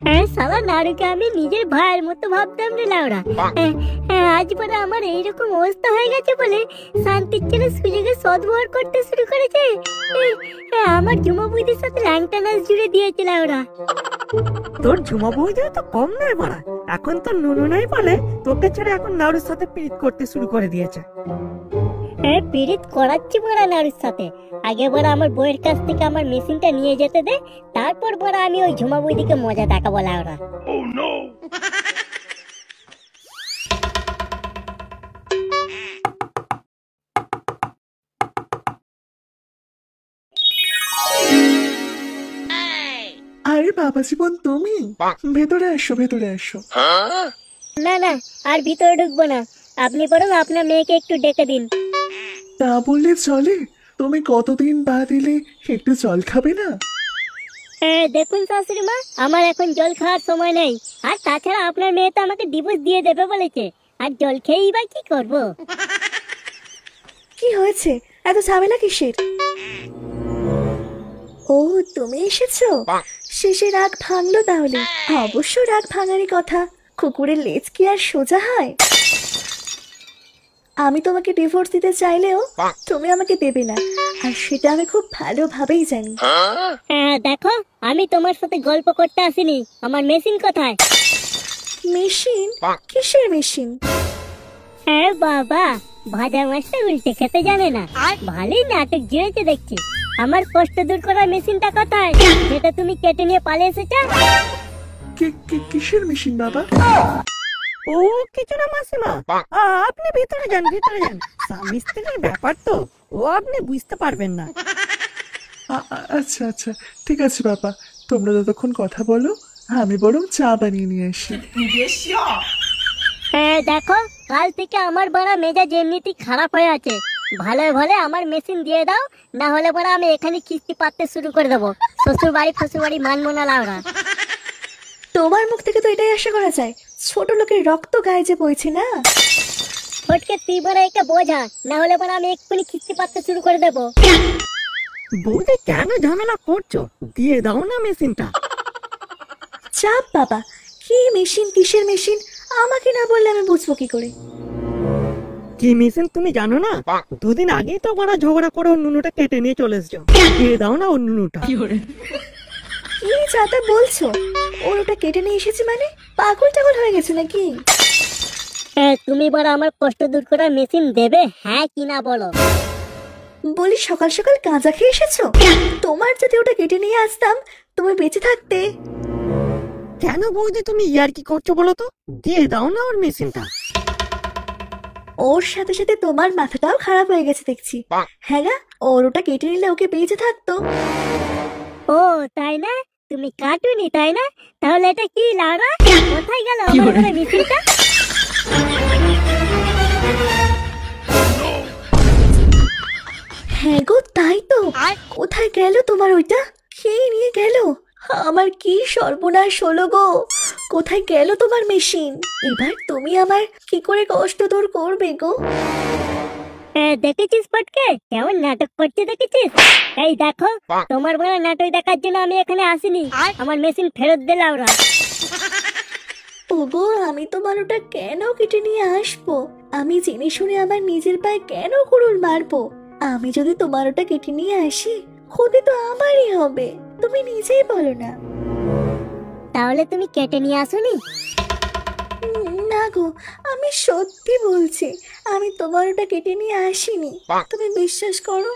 হ্যাঁ শালা নাড়ুকে আমি নিজের ভাইয়ের মতো ভাবতাম রে লাউড়া। আজ পরে আমার এইরকম অবস্থা হয়ে গেছে বলে শান্তির ছেলে সুযোগে সদ্ব্যবহার করতে শুরু করেছে। আমার ঝুমা বৌদির সাথে ল্যাংটা নাচ জুড়ে দিয়েছে লাউড়া। তোর ঝুমা বৌদিও তো কম নয় বাড়া, এখন তো নুনু নাই বলে তোকে ছেড়ে এখন নাড়ুর সাথে পিরিত করতে শুরু করে দিয়েছে। পিরিত করাচ্ছি বড়া নাড়ুর সাথে। আগে বড়া আমার বইয়ের কাছ থেকে আমার মেশিনটা নিয়ে যেতে দে, তারপর বড়া আমি ওই ঝুমা বৌদিকে মজা দেখাবো লাউড়া। আরে বাবা জীবন, তুমি ভেতরে এসো, ভেতরে এসো। না না, আর ভিতরে ঢুকবো না, আপনি বরং আপনার মেয়েকে একটু ডেকে দিন। তা বললে চলে? তুমি কতদিন বাদ এলে, একটু জল খাবে না? দেখুন শাশুড়ি মা, আমার এখন জল খাওয়ার সময় নেই। আর তাছাড়া আপনার মেয়ে তো আমাকে ডিভোর্স দিয়ে দেবে বলেছে, আর জল খেয়েই বা কি করবো। কি হয়েছে, এত ঝামেলা কিসের? ও তুমি এসেছো, শেষে রাগ ভাঙলো তাহলে? অবশ্য রাগ ভাঙারই কথা, কুকুরের লেজ কি আর সোজা হয়? আমি তোমাকে ডিভোর্স দিতে চাইলেও তুমি আমাকে দেবে না, আর সেটা আমি খুব ভালোভাবেই জানি। দেখো, আমি তোমার সাথে গল্প করতে আসিনি, আমার মেশিন কোথায়? মেশিন? কিসের মেশিন? বাবা, ভাজা মাছটা উল্টে খেতে জানে না, ভালোই নাটক জুড়েছে দেখছি। আমার কষ্ট দূর করার মেশিনটা কোথায়, যেটা তুমি কেটে নিয়ে পালিয়ে এসেছো? কিসের মেশিন বাবা? ও কিছু না মাসিমা, আপনি ভিতরে যান, ভিতরে যান। স্বামী স্ত্রীর ব্যাপার তো, ও আপনি বুঝতে পারবেন না। আচ্ছা আচ্ছা, ঠিক আছে বাবা, তোমরা যতক্ষণ কথা বলো, আমি বরং চা বানিয়ে নিয়ে আসি। দেখো, কাল থেকে আমার বড় মেজাজ এমনিতেই খারাপ হয়ে আছে। ভালো ভালো আমার মেশিন দিয়ে দাও, না হলে বড় আমি এখানে কিস্তি পাততে শুরু করে দেবো। শ্বশুর বাড়ি ফশুর বাড়ি মানবো না লাউরা। তোমার মুখ থেকে তো এটাই আশা করা যায়, ছোট লোকের রক্ত গায়ে যে বইছে না। ফটকে তুই বড় একে বোঝা, না হলে বড় আমি এক্ষুনি কিস্তি পাততে শুরু করে দেবো। বৌদি কেন ঝামেলা করছো, দিয়ে দাও না মেশিনটা। চাপ বাবা, কি মেশিন, কিসের মেশিন, আমাকে না বললে আমি বুঝবো কি করে? কি মেশিন তুমি জানো না? দুদিন আগেই তো বড় ঝগড়া করে ওর নুনুটা কেটে নিয়ে চলে এসছো, দিয়ে দাও না ওর নুনুটা। কি যাতা বলছো? ওর ওটা কেটে নিয়ে এসেছি মানে? পাগল টাগল হয়ে গেছে নাকি? তুমি বড় আমার কষ্ট দূর করার মেশিন দেবে, হ্যাঁ কি না বলো? বলি সকাল সকাল গাঁজা খেয়ে এসেছো? তোমার যদি ওটা কেটে নিয়ে আসতাম, তুমি বেঁচে থাকতে। কেন বৌদি তুমি ইয়ার কি করছো বলো তো, দিয়ে দাও না ওর মেশিনটা। ওর সাথে সাথে তোমার মাথাটাও খারাপ হয়ে গেছে দেখছি। হ্যাঁ গা, ওর ওটা কেটে নিলে ওকে বেঁচে থাকতো। ও তাই না, তুমি কাটুনি তাই না? তাহলে এটা কি লাউরা, কোথায় গেল আমার বড় মেশিনটা? হ্যাঁ গো, তাই তো। কোথায় গেল তোমার ওইটা? খেয়ে নিয়ে গেল। আমার কি সর্বনাশ হলো গো, কোথায় গেল তোমার মেশিন? এবার তুমি আমার কি করে কষ্ট দূর করবে গো? দেখেছিস ফটকে, কেমন নাটক করছে দেখেছিস? এই দেখো, তোমার বড় নাটক দেখার জন্য আমি এখানে আসিনি, আমার মেশিন ফেরত দে লাউরা। ওগো, আমি তোমার ওটা কেন কেটে নিয়ে আসবো? আমি জেনে শুনে আমার নিজের পায়ে কেন কুড়ুল মারবো? আমি যদি তোমার ওটা কেটে নিয়ে আসি, ক্ষতি তো আমারই হবে, তুমি নিজেই বলো না। তাহলে তুমি কেটে নিয়ে আসোনি? না গো, আমি সত্যি বলছি, আমি তোমার ওটা কেটে নিয়ে আসিনি, তুমি বিশ্বাস করো।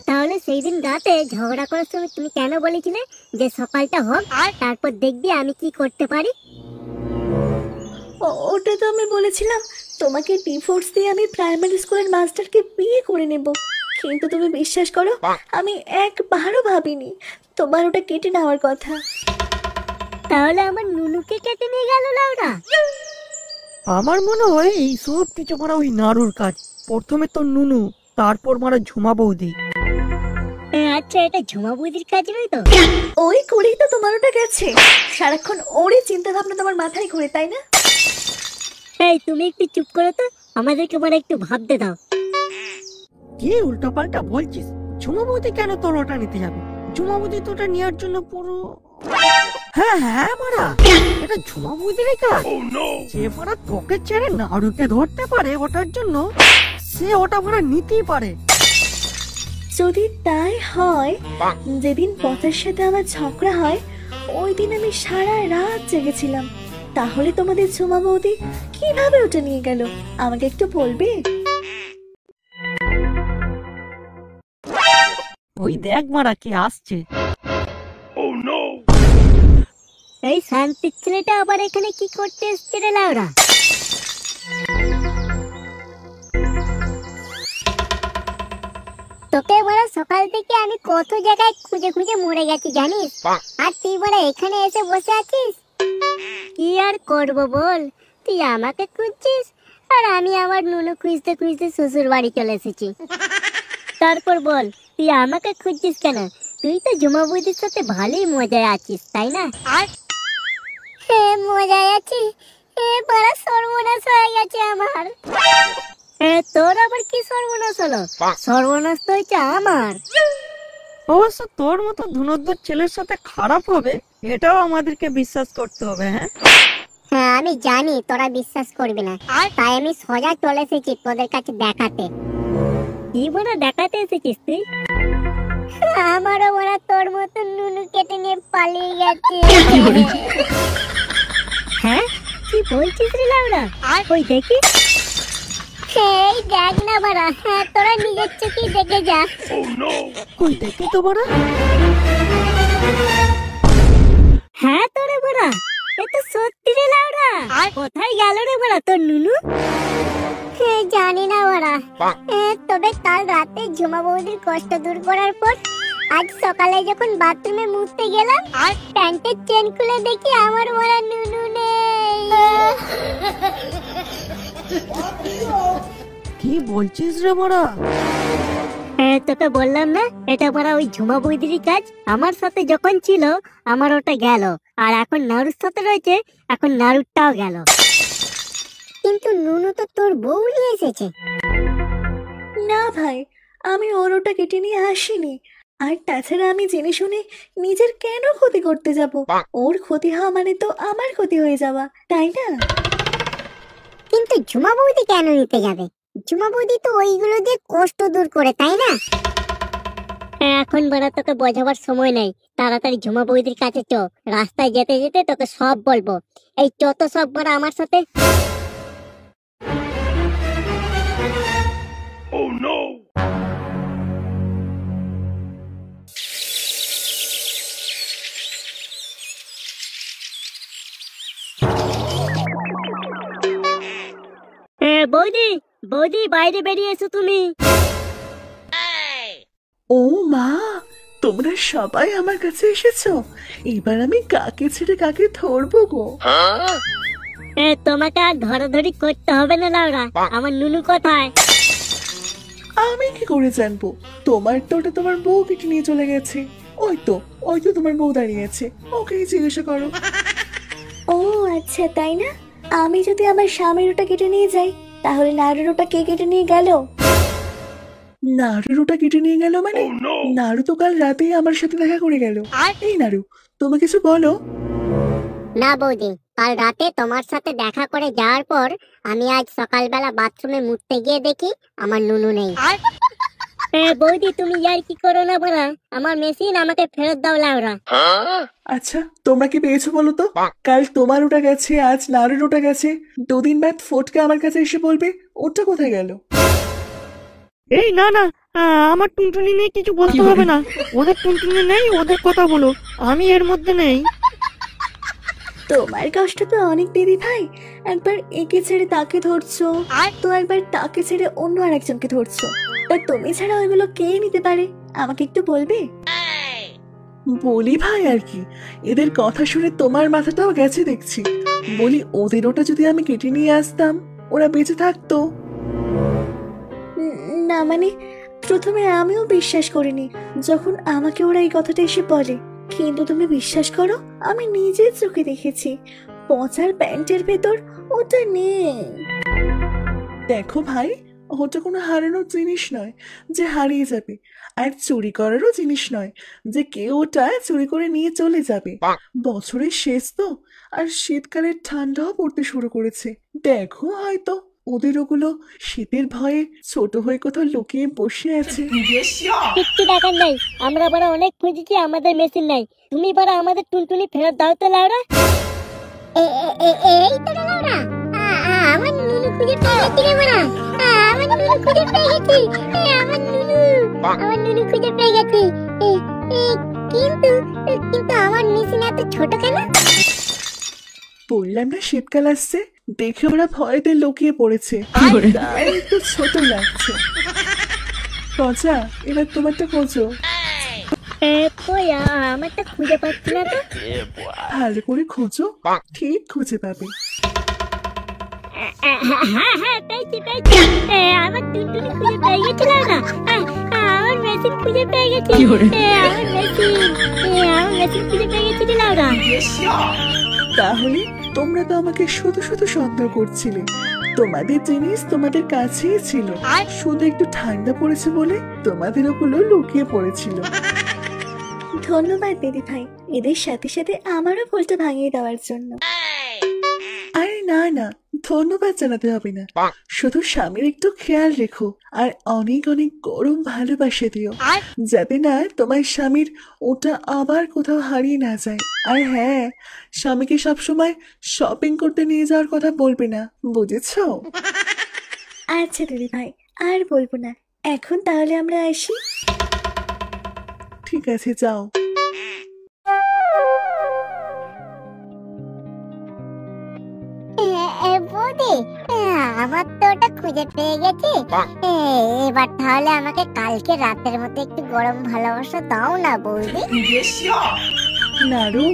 তাহলে সেই দিন রাতে ঝগড়া করার সময় তুমি কেন বলেছিলে যে সকালটা হোক, তারপর দেখবি আমি কি করতে পারি? ওটা তো আমি বলেছিলাম তোমাকে ডিভোর্স দিয়ে আমি প্রাইমারি স্কুলের মাস্টারকে বিয়ে করে নেব, কিন্তু তুমি বিশ্বাস করো, আমি একবারও ভাবিনি তোমার ওটা কেটে নেওয়ার কথা। তাহলে আমার নুনুকে কেটে নিয়ে গেল লাউরা। আমার মনে হয় এই সব কিছু মারা ওই নাড়ুর কাজ। প্রথমে তো নুনু, তারপর মারা ঝুমা বৌদি। আচ্ছা, এটা ঝুমা বৌদির কাজ নয় তো? ওই করেই তো তোমার ওটা গেছে, সারাক্ষণ ওরই চিন্তা ভাবনা তোমার মাথায় ঘুরে, তাই না? এই তুমি একটু চুপ করো তো, আমাদেরকে মানে একটু ভাবতে দাও। কি উল্টো পাল্টা বলছিস? ঝুমা বৌদি কেন তোর ওটা নিতে যাবে? ঝুমা বৌদি তো ওটা নেওয়ার জন্য পুরো হ্যাঁ হ্যাঁ মারা, এটা ঝুমা বৌদিরই কাজ। যে মারা তোকে ছেড়ে নাড়ুকে ধরতে পারে, ওটার জন্য সে ওটা মারা নিতেই পারে। যদি তাই হয়, যেদিন পথের সাথে আমার ঝগড়া হয় ওই দিন আমি সারা রাত জেগেছিলাম। তাহলে তোমাদের ঝুমা বৌদি কিভাবে ওটা নিয়ে গেল আমাকে একটু বলবে? ওই দেখ মারা কে আসছে। এই শান্তির ছেলেটা আবার এখানে কি করতে এসছে রে লাউরা? তোকে বড় সকাল থেকে আমি কত জায়গায় খুঁজে খুঁজে মরে গেছি জানিস, আর তুই বড় এখানে এসে বসে আছিস। কি আর করবো বল, তুই আমাকে খুঁজছিস আর আমি আমার নুনু খুঁজতে খুঁজতে শ্বশুর বাড়ি চলে এসেছি। তারপর বল, তুই আমাকে খুঁজছিস কেন? তুই তো ঝুমা বৌদির সাথে ভালোই মজায় আছিস তাই না? হ্যাঁ মজায় আছি, বড় সর্বনাশ হয়ে গেছে আমার। তোর আবার কি সর্বনাশ হলো? সর্বনাশ তো হয়েছে আমার। অবশ্য তোর মতো ধুনোদ্দর ছেলের সাথে খারাপ হবে এটাও আমাদেরকে বিশ্বাস করতে হবে। হ্যাঁ হ্যাঁ আমি জানি তোরা বিশ্বাস করবি না, তাই আমি সোজা চলে এসেছি তোদের কাছে দেখাতে। কি বলে দেখাতে এসেছিস তুই? আমারও ওরা তোর মতো নুনু কেটে নিয়ে পালিয়ে গেছে। হ্যাঁ কি বলছিস রে লাউরা? ওই দেখি, এই দেখ না বাড়া, হ্যাঁ তোরা নিজের চোখেই দেখে যা। কই দেখি তো বড়। হ্যাঁ তোরে বড়া, এ তো সত্যি রে লাউরা। কোথায় গেল রে বড়া তোর নুনু? জানি না বড়া, তবে কাল রাতে ঝুমা বৌদির কষ্ট দূর করার পর আজ সকালে যখন বাথরুমে মুছতে গেলাম আর প্যান্টের চেন খুলে দেখি আমার বড়া নুনু নেই। কি বলছিস রে বড়া? তোকে বললাম না এটা বড়া ওই ঝুমা বৌদিরই কাজ। আমার সাথে যখন ছিল আমার ওটা গেল, আর এখন নাড়ুর সাথে রয়েছে, এখন নাড়ুরটাও গেল। কিন্তু নুনু তো তোর বউ নিয়ে এসেছে। না ভাই, আমি ওর ওটা কেটে নিয়ে আসিনি। আর তাছাড়া আমি জেনে শুনে নিজের কেন ক্ষতি করতে যাব? ওর ক্ষতি হওয়া মানে তো আমার ক্ষতি হয়ে যাওয়া, তাই না? কিন্তু ঝুমা বৌদি কেন নিতে যাবে? ঝুমা বৌদি তো ওইগুলো দিয়ে কষ্ট দূর করে, তাই না? এখন বড় তোকে বোঝাবার সময় নেই, তাড়াতাড়ি ঝুমা বৌদির কাছে চ। রাস্তায় যেতে যেতে তোকে সব বলবো। এই যত সব বড় আমার সাথে। বৌদি বৌদি বাইরে বেরিয়ে এসো তুমি। ও মা, তোমরা সবাই আমার কাছে এসেছো। এবার আমি কাকে ছেড়ে কাকে ধরবো গো? তোমাকে আর ধরাধরি করতে হবে না লাউরা। আমার নুনু কোথায়? আমি কি করে জানবো? তোমার তো ওটা তোমার বউ কেটে নিয়ে চলে গেছে। ওই তো তোমার বউ দাঁড়িয়ে আছে, ওকেই জিজ্ঞাসা করো। ও আচ্ছা, তাই না? আমি যদি আমার স্বামীর ওটা কেটে নিয়ে যাই, তাহলে নাড়ুর ওটা কে কেটে নিয়ে গেল? নাড়ুর ওটা কেটে নিয়ে গেল মানে? নাড়ু তো কাল রাতেই আমার সাথে দেখা করে গেল। এই নাড়ু, তুমি কিছু বলো। না বৌদি, কাল রাতে তোমার সাথে দেখা করে যাওয়ার পর আমি আজ সকালবেলা বাথরুমে মুততে গিয়ে দেখি আমার নুনু নেই। বৌদি তুমি আর কি করো না বলা, আমার মেশিন আমাকে ফেরত দাও লাউরা। আচ্ছা তোমরা কি পেয়েছো বলো তো? কাল তোমার ওটা গেছে, আজ নাড়ুর ওটা গেছে, দুদিন বাদ ফটকে আমার কাছে এসে বলবে ওটা কোথায় গেল। এই না না, আমার টুনটুনি নিয়ে কিছু বলতে হবে না। ওদের টুনটুনি নেই, ওদের কথা বলো, আমি এর মধ্যে নেই। তোমার কষ্ট তো অনেক দিদি ভাই। একবার একে ছেড়ে তাকে ধরছো, তো একবার তাকে ছেড়ে অন্য আরেকজনকে ধরছো। তা তুমি ছাড়া ওইগুলো কে নিতে পারে আমাকে একটু বলবে? বলি ভাই আর কি, এদের কথা শুনে তোমার মাথাটাও গেছে দেখছি। বলি ওদের ওটা যদি আমি কেটে নিয়ে আসতাম, ওরা বেঁচে থাকতো। না মানে, প্রথমে আমিও বিশ্বাস করিনি যখন আমাকে ওরা এই কথাটা এসে বলে। কিন্তু তুমি বিশ্বাস করো, আমি নিজের চোখে দেখেছি পচার প্যান্টের ভেতর ওটা নেই। দেখো ভাই, ওটা কোনো হারানোর জিনিস নয় যে হারিয়ে যাবে, আর চুরি করারও জিনিস নয় যে কেউ ওটা চুরি করে নিয়ে চলে যাবে। বছরের শেষ তো, আর শীতকালের ঠান্ডাও পড়তে শুরু করেছে। দেখো হয়তো ওদের ওগুলো শীতের ভয়ে ছোট হয়ে কোথাও লুকিয়ে বসে আছে। কিচ্ছু দেখার নাই, আমরা পারা অনেক খুঁজেছি, আমাদের মেশিন নাই। তুমি পারা আমাদের টুনটুনি ফেরত দাও তো লাউরা। এই তো লাউরা, আমার নুনু খুঁজে পেয়ে গেছি রে বড়া। আমার নুনু খুঁজে পেয়ে গেছি, আমার নুনু খুঁজে পেয়ে গেছি। কিন্তু কিন্তু আমার মেশিন এত ছোট কেন? বললাম না শীতকাল আসছে, দেখে ওরা ভয়েতে লুকিয়ে পড়েছে, তাই একটু ছোট লাগছে। পচা, এবার তোমারটা খোঁজো। কই আমারটা খুঁজে পাচ্ছি না তো। ভালো করে খোঁজো, ঠিক খুঁজে পাবে। হ্যাঁ পেয়েছি পেয়েছি, আমার টুনটুনি খুঁজে পেয়ে গেছি লাউরা। আমার মেশিন খুঁজে পেয়ে গেছি, আমার মেশিন খুঁজে পেয়ে গেছি রে লাউরা। তাহলে তোমরা তো আমাকে শুধু শুধু সন্দেহ করছিলে। তোমাদের জিনিস তোমাদের কাছেই ছিল, শুধু একটু ঠান্ডা পড়েছে বলে তোমাদের ওগুলো লুকিয়ে পড়েছিল। ধন্যবাদ দিদি ভাই, এদের সাথে সাথে আমারও ভুলটা ভাঙিয়ে দেওয়ার জন্য। আরে না না, ধন্যবাদ জানাতে হবে না। শুধু স্বামীর একটু খেয়াল রেখো, আর অনেক অনেক গরম ভালোবাসা দিও, যাতে না তোমার স্বামীর ওটা আবার কোথাও হারিয়ে না যায়। আর হ্যাঁ, স্বামীকে সবসময় শপিং করতে নিয়ে যাওয়ার কথা বলবে না, বুঝেছো? আচ্ছা দিদি ভাই, আর বলবো না। এখন তাহলে আমরা আসি। ঠিক আছে, যাও। বৌদি, আমার তো ওটা খুঁজে পেয়ে গেছি। এবার তাহলে আমাকে কালকে রাতের মধ্যে একটু গরম ভালোবাসা দাও না বৌদি। নারু,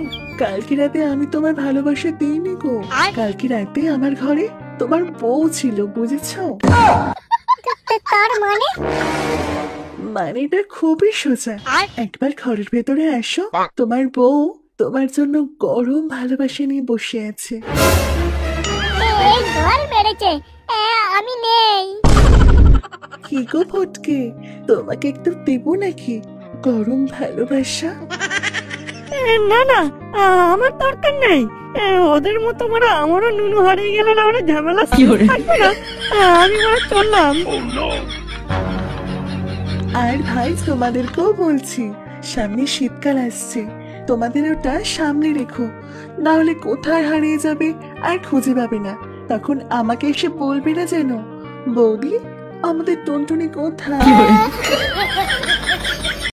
কালকে রাতে আমি তোমার ভালোবাসা দিইনি গো। কালকে রাতে আমার ঘরে তোমার বউ ছিল, বুঝেছো? তার মানে? মানেটা খুবই সোজা। একবার ঘরের ভেতরে আসো, তোমার বউ তোমার জন্য গরম ভালোবাসা নিয়ে বসে আছে। এই ঘর মেরেছে, আমি নেই। কি গো ফটকে, তোমাকে একটু দেবো নাকি গরম ভালোবাসা? না না, আমার দরকার নেই। ওদের মতো মারা আমারও নুনু হারিয়ে গেল না, ওরা ঝামেলা থাকবে না। আমি মারা চললাম। আর ভাই, তোমাদেরকেও বলছি, সামনে শীতকাল আসছে, তোমাদের ওটা সামনে রেখো, না হলে কোথায় হারিয়ে যাবে আর খুঁজে পাবে না। তখন আমাকে এসে বলবে না যেন, বৌদি আমাদের টুনটুনি কোথায়।